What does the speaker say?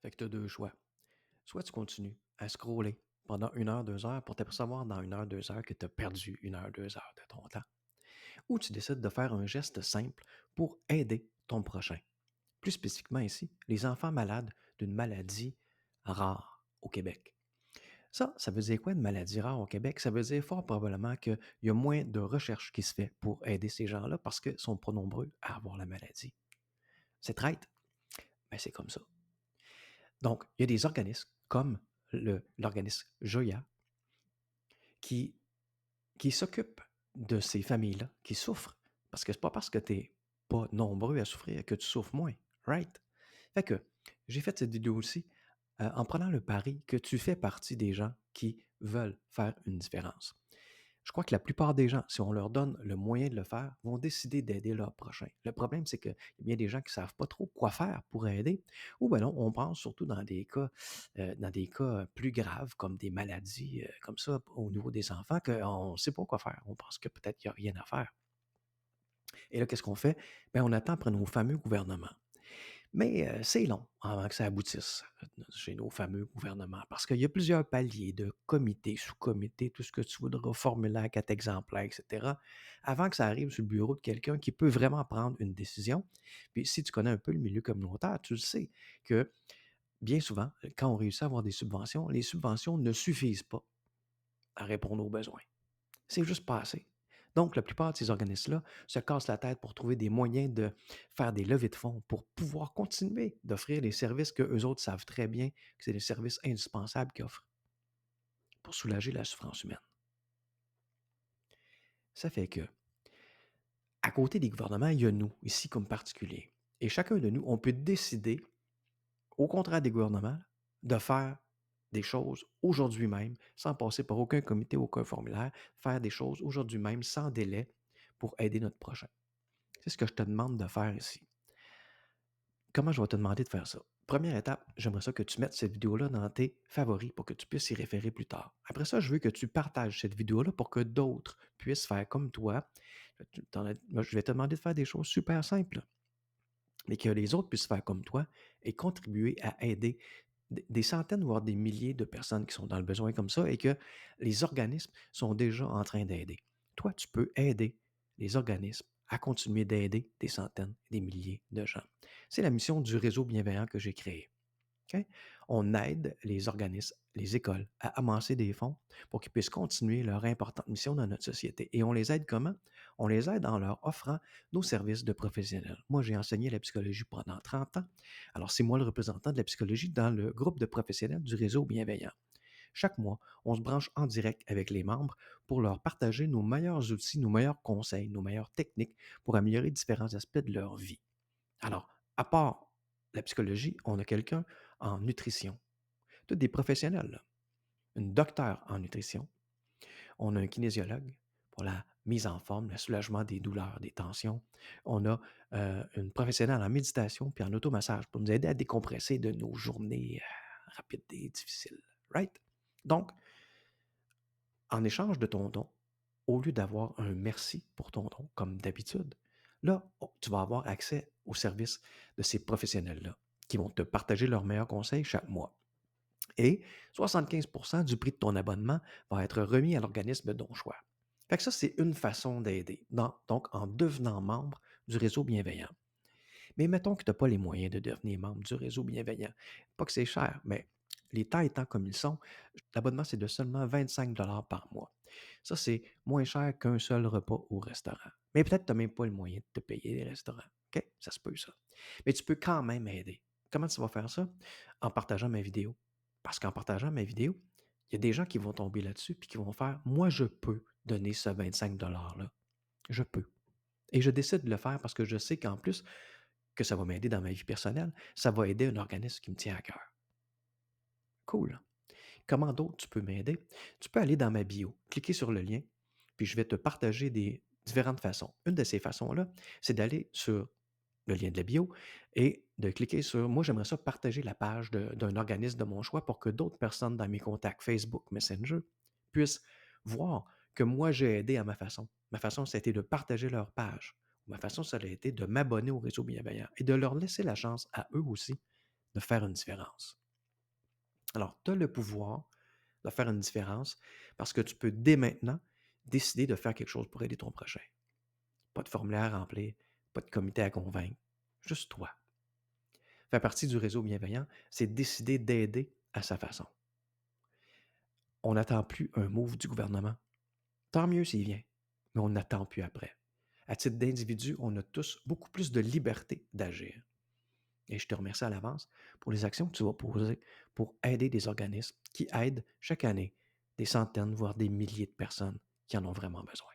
Fait que tu as 2 choix. Soit tu continues à scroller pendant 1 heure, 2 heures pour t'apercevoir dans 1 heure, 2 heures que tu as perdu 1 heure, 2 heures de ton temps. Ou tu décides de faire un geste simple pour aider ton prochain. Plus spécifiquement ici, les enfants malades d'une maladie rare au Québec. Ça veut dire quoi une maladie rare au Québec? Ça veut dire fort probablement qu'il y a moins de recherche qui se fait pour aider ces gens-là parce qu'ils sont pas nombreux à avoir la maladie. C'est traite, mais c'est comme ça. Donc, il y a des organismes comme l'organisme Joya qui, qui s'occupent de ces familles-là qui souffrent. Parce que c'est pas parce que tu n'es pas nombreux à souffrir que tu souffres moins. Right? Fait que j'ai fait cette vidéo aussi en prenant le pari que tu fais partie des gens qui veulent faire une différence. Je crois que la plupart des gens, si on leur donne le moyen de le faire, vont décider d'aider leur prochain. Le problème, c'est qu'il y a bien des gens qui ne savent pas trop quoi faire pour aider, ou ben non, on pense surtout dans des cas plus graves, comme des maladies comme ça au niveau des enfants, qu'on ne sait pas quoi faire. On pense que peut-être qu'il n'y a rien à faire. Et là, qu'est-ce qu'on fait? Ben, on attend après nos fameux gouvernements. Mais c'est long avant que ça aboutisse chez nos fameux gouvernements parce qu'il y a plusieurs paliers de comités, sous-comités, tout ce que tu voudras, formulaire, 4 exemplaires, et cetera, avant que ça arrive sur le bureau de quelqu'un qui peut vraiment prendre une décision. Puis si tu connais un peu le milieu communautaire, tu le sais que bien souvent, quand on réussit à avoir des subventions, les subventions ne suffisent pas à répondre aux besoins. C'est juste pas assez. Donc, la plupart de ces organismes-là se cassent la tête pour trouver des moyens de faire des levées de fonds pour pouvoir continuer d'offrir les services que eux autres savent très bien que c'est des services indispensables qu'ils offrent pour soulager la souffrance humaine. Ça fait que, à côté des gouvernements, il y a nous, ici comme particuliers. Et chacun de nous, on peut décider, au contraire des gouvernements, de faire des choses aujourd'hui même, sans passer par aucun comité, aucun formulaire, faire des choses aujourd'hui même, sans délai, pour aider notre prochain. C'est ce que je te demande de faire ici. Comment je vais te demander de faire ça? Première étape, j'aimerais ça que tu mettes cette vidéo-là dans tes favoris pour que tu puisses y référer plus tard. Après ça, je veux que tu partages cette vidéo-là pour que d'autres puissent faire comme toi. Moi, je vais te demander de faire des choses super simples, mais que les autres puissent faire comme toi et contribuer à aider des centaines, voire des milliers de personnes qui sont dans le besoin comme ça et que les organismes sont déjà en train d'aider. Toi, tu peux aider les organismes à continuer d'aider des centaines, des milliers de gens. C'est la mission du réseau bienveillant que j'ai créé. OK? On aide les organismes, les écoles à amasser des fonds pour qu'ils puissent continuer leur importante mission dans notre société. Et on les aide comment? On les aide en leur offrant nos services de professionnels. Moi, j'ai enseigné la psychologie pendant 30 ans. Alors, c'est moi le représentant de la psychologie dans le groupe de professionnels du réseau bienveillant. Chaque mois, on se branche en direct avec les membres pour leur partager nos meilleurs outils, nos meilleurs conseils, nos meilleures techniques pour améliorer différents aspects de leur vie. Alors, à part la psychologie, on a quelqu'un en nutrition. Tous des professionnels, là. Une docteure en nutrition. On a un kinésiologue pour la mise en forme, le soulagement des douleurs, des tensions. On a une professionnelle en méditation puis en automassage pour nous aider à décompresser de nos journées rapides et difficiles. Right? Donc, en échange de ton don, au lieu d'avoir un merci pour ton don, comme d'habitude, là, tu vas avoir accès au service de ces professionnels-là qui vont te partager leurs meilleurs conseils chaque mois. Et 75% du prix de ton abonnement va être remis à l'organisme de ton choix. Fait que ça, c'est une façon d'aider. Donc, en devenant membre du réseau bienveillant. Mais mettons que tu n'as pas les moyens de devenir membre du réseau bienveillant. Pas que c'est cher, mais les temps étant comme ils sont, l'abonnement, c'est de seulement 25 $ par mois. Ça, c'est moins cher qu'un seul repas au restaurant. Mais peut-être que tu n'as même pas le moyen de te payer les restaurants. OK? Ça se peut, ça. Mais tu peux quand même aider. Comment tu vas faire ça? En partageant ma vidéo. Parce qu'en partageant ma vidéo, il y a des gens qui vont tomber là-dessus et qui vont faire moi, je peux donner ce 25 $ là. Je peux. Et je décide de le faire parce que je sais qu'en plus, que ça va m'aider dans ma vie personnelle, ça va aider un organisme qui me tient à cœur. Cool. Comment d'autre tu peux m'aider? Tu peux aller dans ma bio, cliquer sur le lien, puis je vais te partager des différentes façons. Une de ces façons-là, c'est d'aller sur le lien de la bio et de cliquer sur moi, j'aimerais ça partager la page d'un organisme de mon choix pour que d'autres personnes dans mes contacts Facebook, Messenger puissent voir que moi, j'ai aidé à ma façon. Ma façon, ça a été de partager leur page. Ma façon, ça a été de m'abonner au réseau bienveillant et de leur laisser la chance à eux aussi de faire une différence. Alors, tu as le pouvoir de faire une différence parce que tu peux dès maintenant décider de faire quelque chose pour aider ton prochain. Pas de formulaire à remplir, pas de comité à convaincre, juste toi. Faire partie du réseau bienveillant, c'est décider d'aider à sa façon. On n'attend plus un move du gouvernement. Tant mieux s'il vient, mais on n'attend plus après. À titre d'individu, on a tous beaucoup plus de liberté d'agir. Et je te remercie à l'avance pour les actions que tu vas poser pour aider des organismes qui aident chaque année des centaines, voire des milliers de personnes qui en ont vraiment besoin.